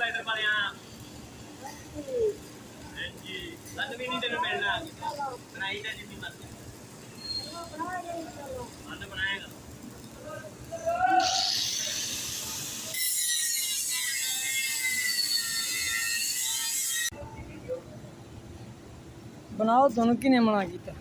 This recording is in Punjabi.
ਸਲਾਈਡਰ ਬਣਿਆ ਹਾਂਜੀ ਲੱਗ ਵੀ ਨਹੀਂ ਤੈਨੂੰ ਮਿਲਣਾ ਬਣਾਈ ਤਾਂ ਜਿੰਨੀ ਮਰਜ਼ੀ ਮਨ ਬਣਾਏਗਾ बनाओ दोनों की ने मना किया